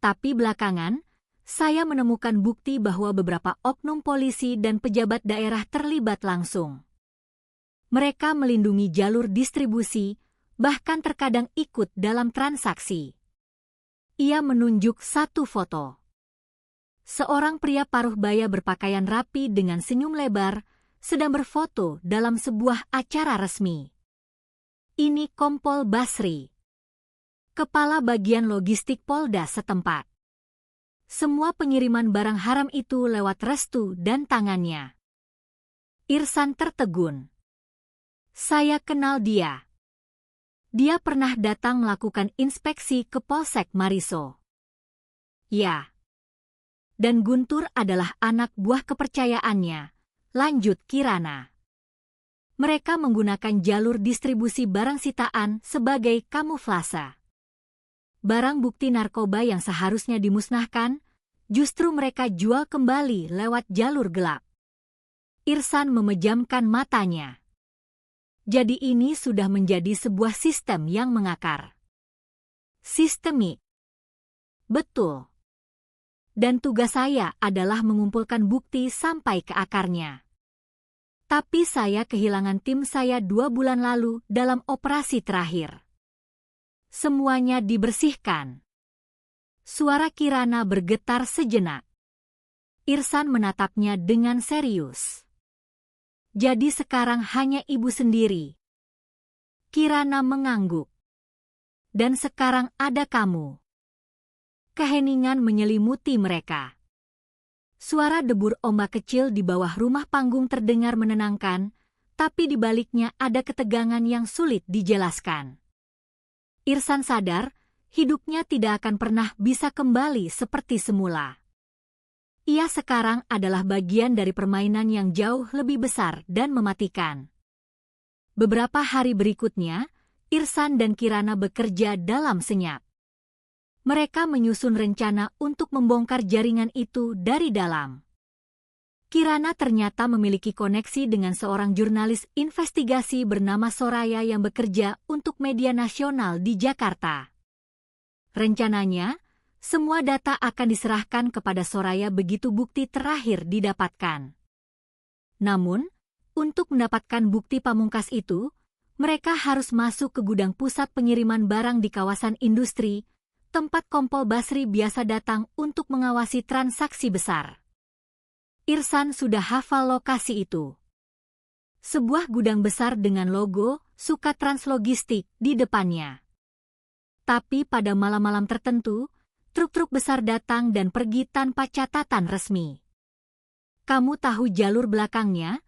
Tapi belakangan, saya menemukan bukti bahwa beberapa oknum polisi dan pejabat daerah terlibat langsung. Mereka melindungi jalur distribusi, bahkan terkadang ikut dalam transaksi. Ia menunjuk satu foto. Seorang pria paruh baya berpakaian rapi dengan senyum lebar, sedang berfoto dalam sebuah acara resmi. Ini Kompol Basri, kepala bagian logistik Polda setempat. Semua pengiriman barang haram itu lewat restu dan tangannya. Irsan tertegun. Saya kenal dia. Dia pernah datang melakukan inspeksi ke Polsek Mariso. Ya. Dan Guntur adalah anak buah kepercayaannya, lanjut Kirana. Mereka menggunakan jalur distribusi barang sitaan sebagai kamuflase. Barang bukti narkoba yang seharusnya dimusnahkan, justru mereka jual kembali lewat jalur gelap. Irsan memejamkan matanya. Jadi ini sudah menjadi sebuah sistem yang mengakar. Sistemik. Betul. Dan tugas saya adalah mengumpulkan bukti sampai ke akarnya. Tapi saya kehilangan tim saya 2 bulan lalu dalam operasi terakhir. Semuanya dibersihkan. Suara Kirana bergetar sejenak. Irsan menatapnya dengan serius. Jadi sekarang hanya ibu sendiri. Kirana mengangguk. Dan sekarang ada kamu. Keheningan menyelimuti mereka. Suara debur ombak kecil di bawah rumah panggung terdengar menenangkan, tapi di baliknya ada ketegangan yang sulit dijelaskan. Irsan sadar, hidupnya tidak akan pernah bisa kembali seperti semula. Ia sekarang adalah bagian dari permainan yang jauh lebih besar dan mematikan. Beberapa hari berikutnya, Irsan dan Kirana bekerja dalam senyap. Mereka menyusun rencana untuk membongkar jaringan itu dari dalam. Kirana ternyata memiliki koneksi dengan seorang jurnalis investigasi bernama Soraya yang bekerja untuk media nasional di Jakarta. Rencananya, semua data akan diserahkan kepada Soraya begitu bukti terakhir didapatkan. Namun, untuk mendapatkan bukti pamungkas itu, mereka harus masuk ke gudang pusat pengiriman barang di kawasan industri, tempat Kompol Basri biasa datang untuk mengawasi transaksi besar. Irsan sudah hafal lokasi itu. Sebuah gudang besar dengan logo Suka Translogistik di depannya. Tapi pada malam-malam tertentu, truk-truk besar datang dan pergi tanpa catatan resmi. Kamu tahu jalur belakangnya?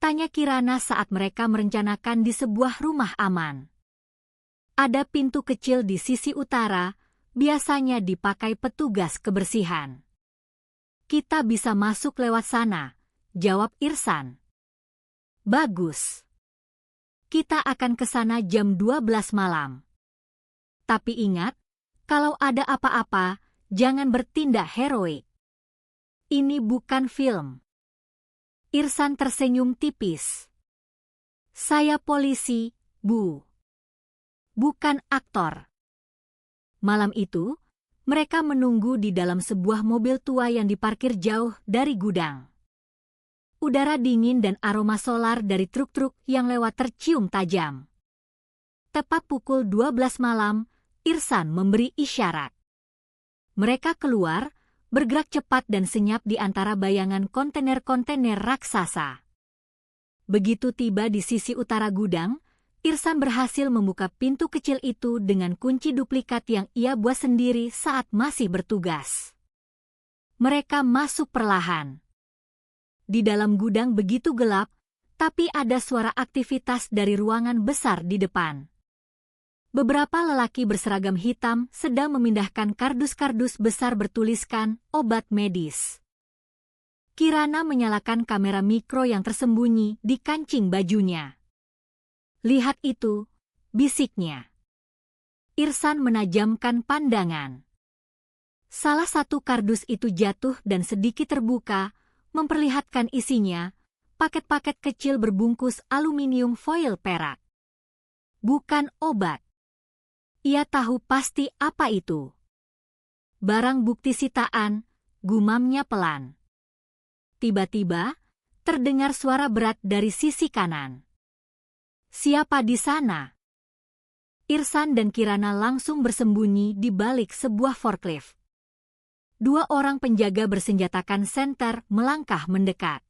Tanya Kirana saat mereka merencanakan di sebuah rumah aman. Ada pintu kecil di sisi utara, biasanya dipakai petugas kebersihan. Kita bisa masuk lewat sana, jawab Irsan. Bagus. Kita akan ke sana jam 12 malam. Tapi ingat, kalau ada apa-apa, jangan bertindak heroik. Ini bukan film. Irsan tersenyum tipis. Saya polisi, Bu. Bukan aktor. Malam itu, Mereka menunggu di dalam sebuah mobil tua yang diparkir jauh dari gudang. Udara dingin dan aroma solar dari truk-truk yang lewat tercium tajam. Tepat pukul 12 malam, Irsan memberi isyarat. Mereka keluar, bergerak cepat dan senyap di antara bayangan kontainer-kontainer raksasa. Begitu tiba di sisi utara gudang, Irsan berhasil membuka pintu kecil itu dengan kunci duplikat yang ia buat sendiri saat masih bertugas. Mereka masuk perlahan. Di dalam gudang begitu gelap, tapi ada suara aktivitas dari ruangan besar di depan. Beberapa lelaki berseragam hitam sedang memindahkan kardus-kardus besar bertuliskan obat medis. Kirana menyalakan kamera mikro yang tersembunyi di kancing bajunya. Lihat itu, bisiknya. Irsan menajamkan pandangan. Salah satu kardus itu jatuh dan sedikit terbuka, memperlihatkan isinya, paket-paket kecil berbungkus aluminium foil perak. Bukan obat. Ia tahu pasti apa itu. Barang bukti sitaan, gumamnya pelan. Tiba-tiba, terdengar suara berat dari sisi kanan. Siapa di sana? Irsan dan Kirana langsung bersembunyi di balik sebuah forklift. Dua orang penjaga bersenjatakan senter melangkah mendekat.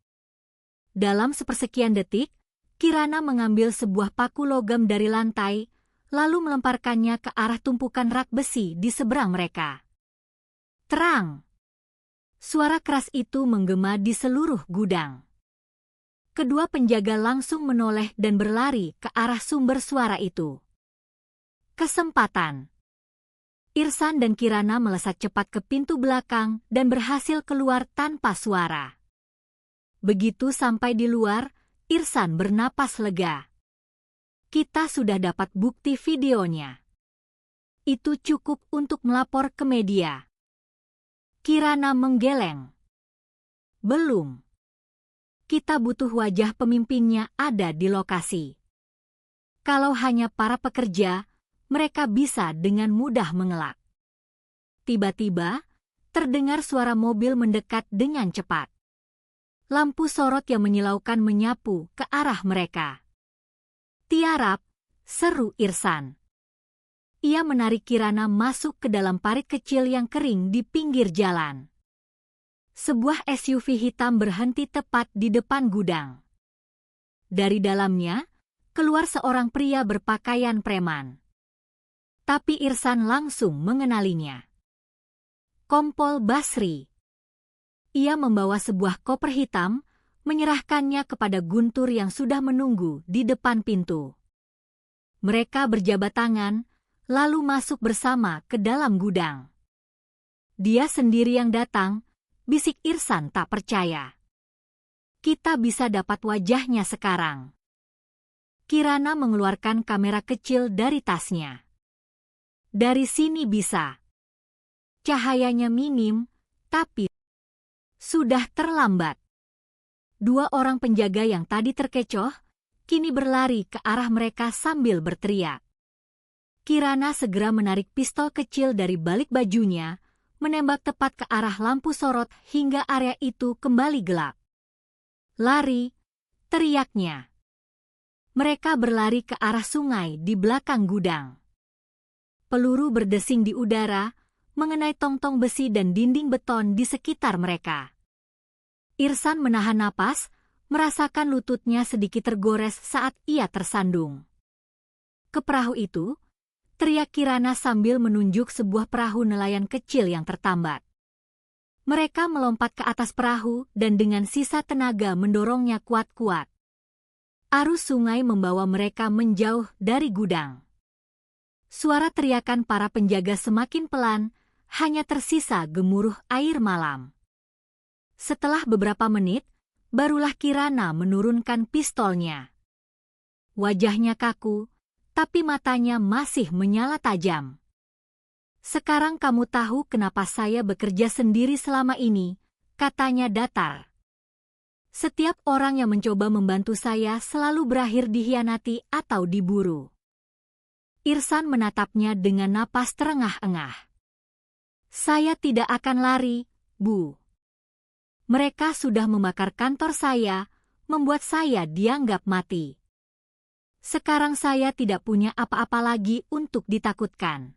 Dalam sepersekian detik, Kirana mengambil sebuah paku logam dari lantai, lalu melemparkannya ke arah tumpukan rak besi di seberang mereka. Terang! Suara keras itu menggema di seluruh gudang. Kedua penjaga langsung menoleh dan berlari ke arah sumber suara itu. Kesempatan. Irsan dan Kirana melesat cepat ke pintu belakang dan berhasil keluar tanpa suara. Begitu sampai di luar, Irsan bernapas lega. Kita sudah dapat bukti videonya. Itu cukup untuk melapor ke media. Kirana menggeleng. Belum. Kita butuh wajah pemimpinnya ada di lokasi. Kalau hanya para pekerja, mereka bisa dengan mudah mengelak. Tiba-tiba, terdengar suara mobil mendekat dengan cepat. Lampu sorot yang menyilaukan menyapu ke arah mereka. Tiarap, seru Irsan. Ia menarik Kirana masuk ke dalam parit kecil yang kering di pinggir jalan. Sebuah SUV hitam berhenti tepat di depan gudang. Dari dalamnya, keluar seorang pria berpakaian preman. Tapi Irsan langsung mengenalinya. Kompol Basri. Ia membawa sebuah koper hitam, menyerahkannya kepada Guntur yang sudah menunggu di depan pintu. Mereka berjabat tangan, lalu masuk bersama ke dalam gudang. Dia sendiri yang datang, bisik Irsan tak percaya. Kita bisa dapat wajahnya sekarang. Kirana mengeluarkan kamera kecil dari tasnya. Dari sini bisa. Cahayanya minim, tapi sudah terlambat. Dua orang penjaga yang tadi terkecoh, kini berlari ke arah mereka sambil berteriak. Kirana segera menarik pistol kecil dari balik bajunya, menembak tepat ke arah lampu sorot hingga area itu kembali gelap. Lari, teriaknya. Mereka berlari ke arah sungai di belakang gudang. Peluru berdesing di udara, mengenai tong-tong besi dan dinding beton di sekitar mereka. Irsan menahan napas, merasakan lututnya sedikit tergores saat ia tersandung. Ke perahu itu, teriak Kirana sambil menunjuk sebuah perahu nelayan kecil yang tertambat. Mereka melompat ke atas perahu dan dengan sisa tenaga mendorongnya kuat-kuat. Arus sungai membawa mereka menjauh dari gudang. Suara teriakan para penjaga semakin pelan, hanya tersisa gemuruh air malam. Setelah beberapa menit, barulah Kirana menurunkan pistolnya. Wajahnya kaku, tapi matanya masih menyala tajam. Sekarang kamu tahu kenapa saya bekerja sendiri selama ini, katanya datar. Setiap orang yang mencoba membantu saya selalu berakhir dikhianati atau diburu. Irsan menatapnya dengan napas terengah-engah. Saya tidak akan lari, Bu. Mereka sudah membakar kantor saya, membuat saya dianggap mati. Sekarang saya tidak punya apa-apa lagi untuk ditakutkan.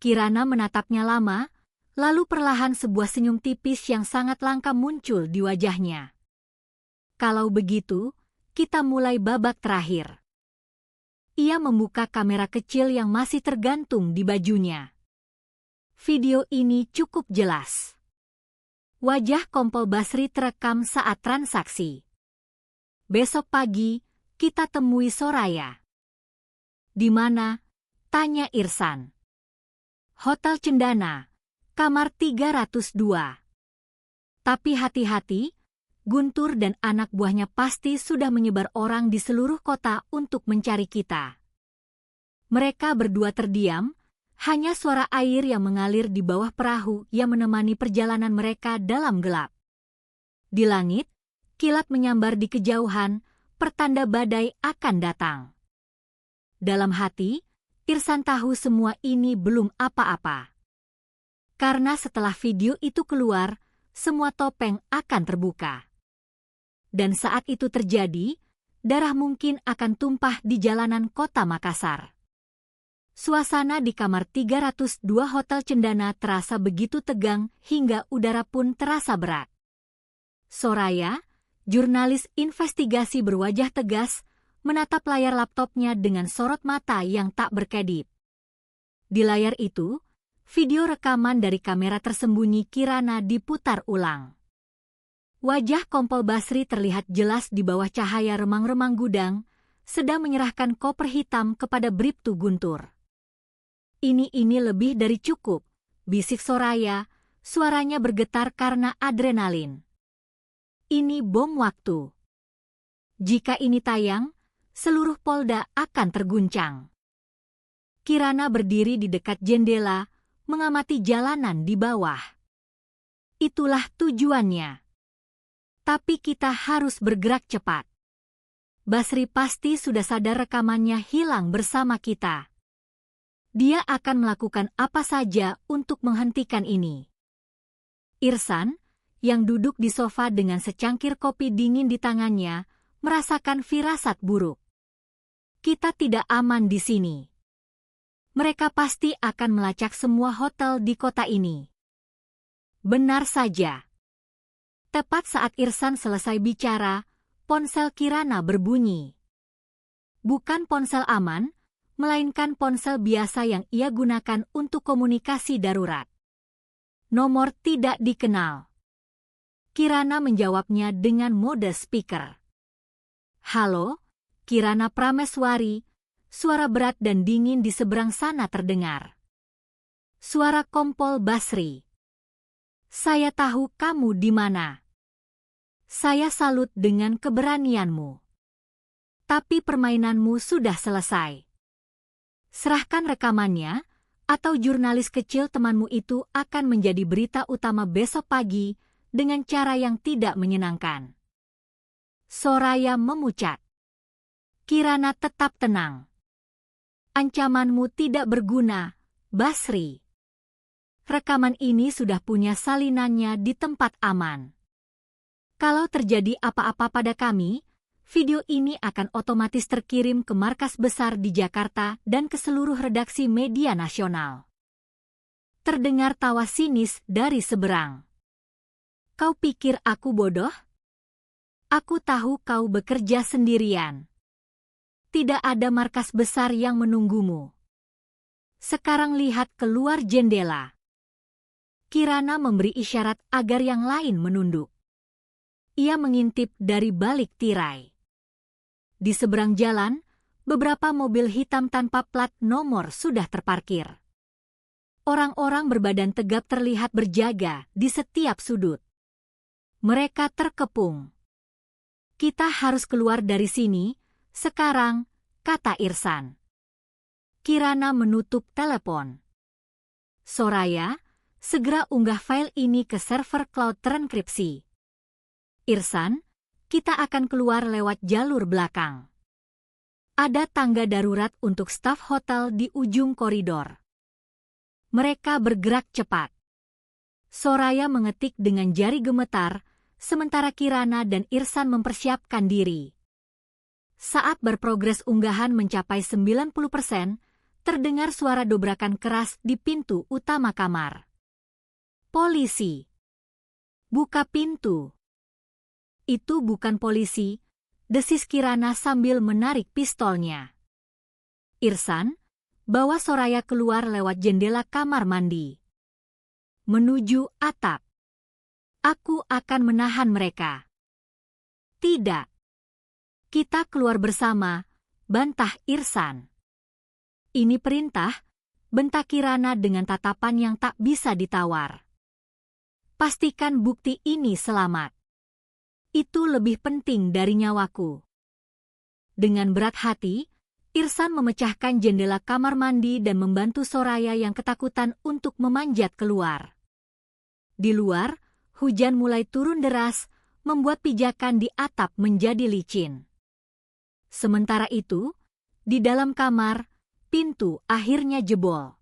Kirana menatapnya lama, lalu perlahan sebuah senyum tipis yang sangat langka muncul di wajahnya. Kalau begitu, kita mulai babak terakhir. Ia membuka kamera kecil yang masih tergantung di bajunya. Video ini cukup jelas. Wajah Kompol Basri terekam saat transaksi. Besok pagi, kita temui Soraya. Di mana? Tanya Irsan. Hotel Cendana, kamar 302. Tapi hati-hati, Guntur dan anak buahnya pasti sudah menyebar orang di seluruh kota untuk mencari kita. Mereka berdua terdiam. Hanya suara air yang mengalir di bawah perahu yang menemani perjalanan mereka dalam gelap. Di langit, kilat menyambar di kejauhan, pertanda badai akan datang. Dalam hati, Irsan tahu semua ini belum apa-apa. Karena setelah video itu keluar, semua topeng akan terbuka. Dan saat itu terjadi, darah mungkin akan tumpah di jalanan kota Makassar. Suasana di kamar 302 Hotel Cendana terasa begitu tegang hingga udara pun terasa berat. Soraya, jurnalis investigasi berwajah tegas, menatap layar laptopnya dengan sorot mata yang tak berkedip. Di layar itu, video rekaman dari kamera tersembunyi Kirana diputar ulang. Wajah Kompol Basri terlihat jelas di bawah cahaya remang-remang gudang, sedang menyerahkan koper hitam kepada Bribtu Guntur. Ini lebih dari cukup, bisik Soraya, suaranya bergetar karena adrenalin. Ini bom waktu. Jika ini tayang, seluruh Polda akan terguncang. Kirana berdiri di dekat jendela, mengamati jalanan di bawah. Itulah tujuannya. Tapi kita harus bergerak cepat. Basri pasti sudah sadar rekamannya hilang bersama kita. Dia akan melakukan apa saja untuk menghentikan ini. Irsan, yang duduk di sofa dengan secangkir kopi dingin di tangannya, merasakan firasat buruk. Kita tidak aman di sini. Mereka pasti akan melacak semua hotel di kota ini. Benar saja. Tepat saat Irsan selesai bicara, ponsel Kirana berbunyi. Bukan ponsel aman, melainkan ponsel biasa yang ia gunakan untuk komunikasi darurat. Nomor tidak dikenal. Kirana menjawabnya dengan mode speaker. Halo, Kirana Prameswari, suara berat dan dingin di seberang sana terdengar. Suara Kompol Basri. Saya tahu kamu di mana. Saya salut dengan keberanianmu. Tapi permainanmu sudah selesai. Serahkan rekamannya, atau jurnalis kecil temanmu itu akan menjadi berita utama besok pagi dengan cara yang tidak menyenangkan. Soraya memucat. Kirana tetap tenang. Ancamanmu tidak berguna, Basri. Rekaman ini sudah punya salinannya di tempat aman. Kalau terjadi apa-apa pada kami, video ini akan otomatis terkirim ke markas besar di Jakarta dan ke seluruh redaksi media nasional. Terdengar tawa sinis dari seberang. Kau pikir aku bodoh? Aku tahu kau bekerja sendirian. Tidak ada markas besar yang menunggumu. Sekarang lihat keluar jendela. Kirana memberi isyarat agar yang lain menunduk. Ia mengintip dari balik tirai. Di seberang jalan, beberapa mobil hitam tanpa plat nomor sudah terparkir. Orang-orang berbadan tegap terlihat berjaga di setiap sudut. Mereka terkepung. Kita harus keluar dari sini, sekarang, kata Irsan. Kirana menutup telepon. Soraya, segera unggah file ini ke server cloud terenkripsi. Irsan, kita akan keluar lewat jalur belakang. Ada tangga darurat untuk staf hotel di ujung koridor. Mereka bergerak cepat. Soraya mengetik dengan jari gemetar, sementara Kirana dan Irsan mempersiapkan diri. Saat berprogres unggahan mencapai 90%, terdengar suara dobrakan keras di pintu utama kamar. Polisi! Buka pintu! Itu bukan polisi, desis Kirana sambil menarik pistolnya. Irsan, bawa Soraya keluar lewat jendela kamar mandi. Menuju atap. Aku akan menahan mereka. Tidak. Kita keluar bersama, bantah Irsan. Ini perintah, bentak Kirana dengan tatapan yang tak bisa ditawar. Pastikan bukti ini selamat. Itu lebih penting dari nyawaku. Dengan berat hati, Irsan memecahkan jendela kamar mandi dan membantu Soraya yang ketakutan untuk memanjat keluar. Di luar, hujan mulai turun deras, membuat pijakan di atap menjadi licin. Sementara itu, di dalam kamar, pintu akhirnya jebol.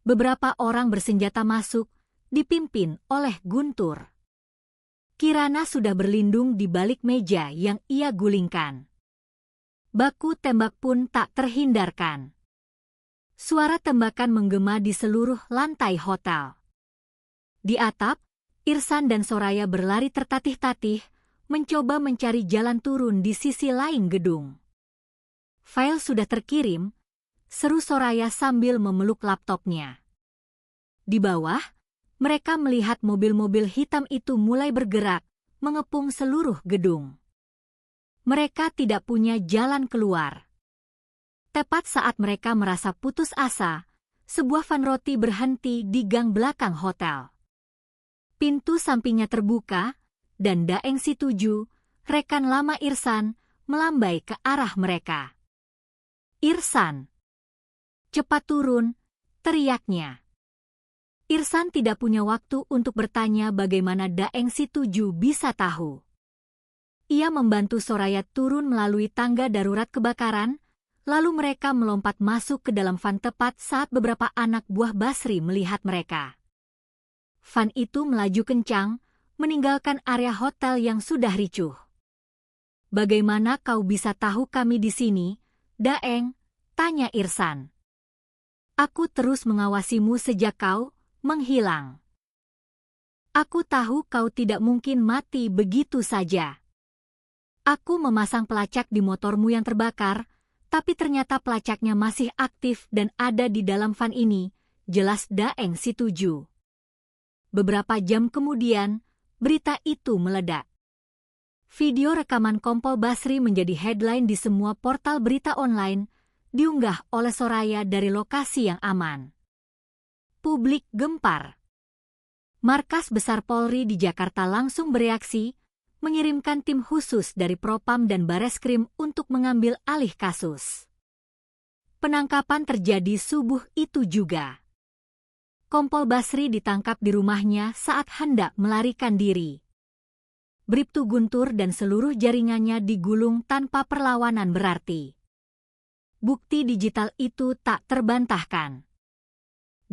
Beberapa orang bersenjata masuk, dipimpin oleh Guntur. Kirana sudah berlindung di balik meja yang ia gulingkan. Baku tembak pun tak terhindarkan. Suara tembakan menggema di seluruh lantai hotel. Di atap, Irsan dan Soraya berlari tertatih-tatih, mencoba mencari jalan turun di sisi lain gedung. File sudah terkirim, seru Soraya sambil memeluk laptopnya. Di bawah, mereka melihat mobil-mobil hitam itu mulai bergerak, mengepung seluruh gedung. Mereka tidak punya jalan keluar. Tepat saat mereka merasa putus asa, sebuah van roti berhenti di gang belakang hotel. Pintu sampingnya terbuka, dan Daeng Situju, rekan lama Irsan, melambai ke arah mereka. Irsan! Cepat turun, teriaknya. Irsan tidak punya waktu untuk bertanya bagaimana Daeng Situju bisa tahu. Ia membantu Soraya turun melalui tangga darurat kebakaran, lalu mereka melompat masuk ke dalam van tepat saat beberapa anak buah Basri melihat mereka. Van itu melaju kencang, meninggalkan area hotel yang sudah ricuh. Bagaimana kau bisa tahu kami di sini, Daeng? Tanya Irsan. Aku terus mengawasimu sejak kau menghilang. Aku tahu kau tidak mungkin mati begitu saja. Aku memasang pelacak di motormu yang terbakar, tapi ternyata pelacaknya masih aktif dan ada di dalam van ini, jelas Daeng Situju. Beberapa jam kemudian, berita itu meledak. Video rekaman Kompol Basri menjadi headline di semua portal berita online, diunggah oleh Soraya dari lokasi yang aman. Publik gempar. Markas Besar Polri di Jakarta langsung bereaksi, mengirimkan tim khusus dari Propam dan Bareskrim untuk mengambil alih kasus. Penangkapan terjadi subuh itu juga. Kompol Basri ditangkap di rumahnya saat hendak melarikan diri. Bribtu Guntur dan seluruh jaringannya digulung tanpa perlawanan berarti. Bukti digital itu tak terbantahkan.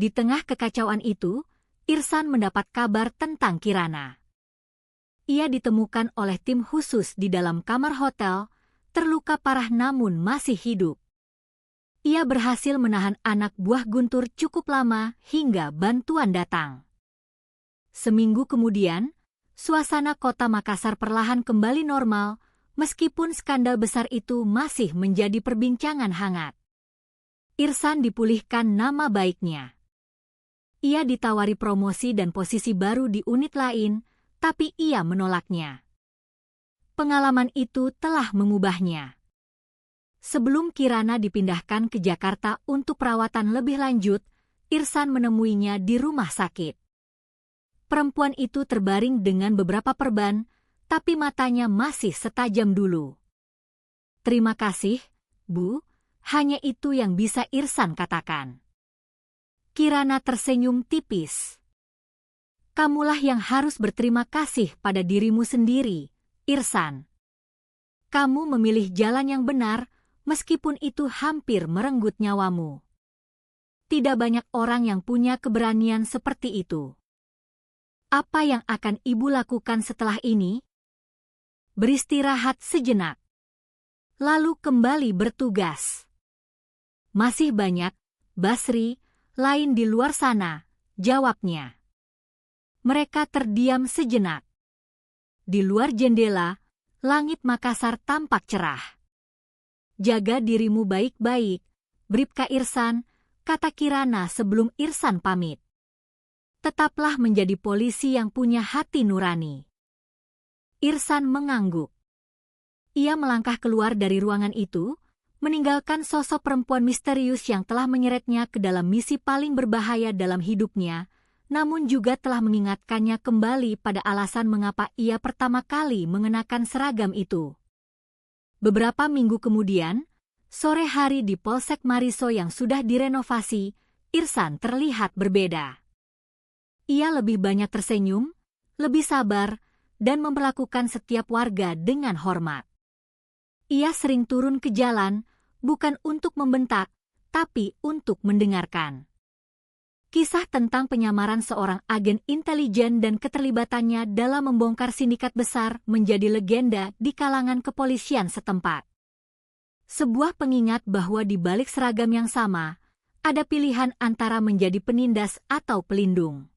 Di tengah kekacauan itu, Irsan mendapat kabar tentang Kirana. Ia ditemukan oleh tim khusus di dalam kamar hotel, terluka parah namun masih hidup. Ia berhasil menahan anak buah Guntur cukup lama hingga bantuan datang. Seminggu kemudian, suasana kota Makassar perlahan kembali normal, meskipun skandal besar itu masih menjadi perbincangan hangat. Irsan dipulihkan nama baiknya. Ia ditawari promosi dan posisi baru di unit lain, tapi ia menolaknya. Pengalaman itu telah mengubahnya. Sebelum Kirana dipindahkan ke Jakarta untuk perawatan lebih lanjut, Irsan menemuinya di rumah sakit. Perempuan itu terbaring dengan beberapa perban, tapi matanya masih setajam dulu. Terima kasih, Bu, hanya itu yang bisa Irsan katakan. Kirana tersenyum tipis. Kamulah yang harus berterima kasih pada dirimu sendiri, Irsan. Kamu memilih jalan yang benar, meskipun itu hampir merenggut nyawamu. tidak banyak orang yang punya keberanian seperti itu. Apa yang akan ibu lakukan setelah ini? Beristirahat sejenak. Lalu kembali bertugas. Masih banyak, Basri, lain di luar sana, jawabnya. Mereka terdiam sejenak. Di luar jendela, langit Makassar tampak cerah. Jaga dirimu baik-baik, Bribka Irsan, kata Kirana sebelum Irsan pamit. Tetaplah menjadi polisi yang punya hati nurani. Irsan mengangguk. Ia melangkah keluar dari ruangan itu, meninggalkan sosok perempuan misterius yang telah menyeretnya ke dalam misi paling berbahaya dalam hidupnya, namun juga telah mengingatkannya kembali pada alasan mengapa ia pertama kali mengenakan seragam itu. Beberapa minggu kemudian, sore hari di Polsek Mariso yang sudah direnovasi, Irsan terlihat berbeda. Ia lebih banyak tersenyum, lebih sabar, dan memperlakukan setiap warga dengan hormat. Ia sering turun ke jalan, bukan untuk membentak, tapi untuk mendengarkan. Kisah tentang penyamaran seorang agen intelijen dan keterlibatannya dalam membongkar sindikat besar menjadi legenda di kalangan kepolisian setempat. Sebuah pengingat bahwa di balik seragam yang sama, ada pilihan antara menjadi penindas atau pelindung.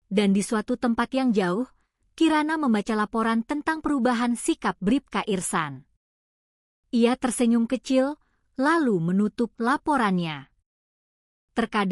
Dan di suatu tempat yang jauh, Kirana membaca laporan tentang perubahan sikap Bribka Irsan. Ia tersenyum kecil, lalu menutup laporannya. Terkadang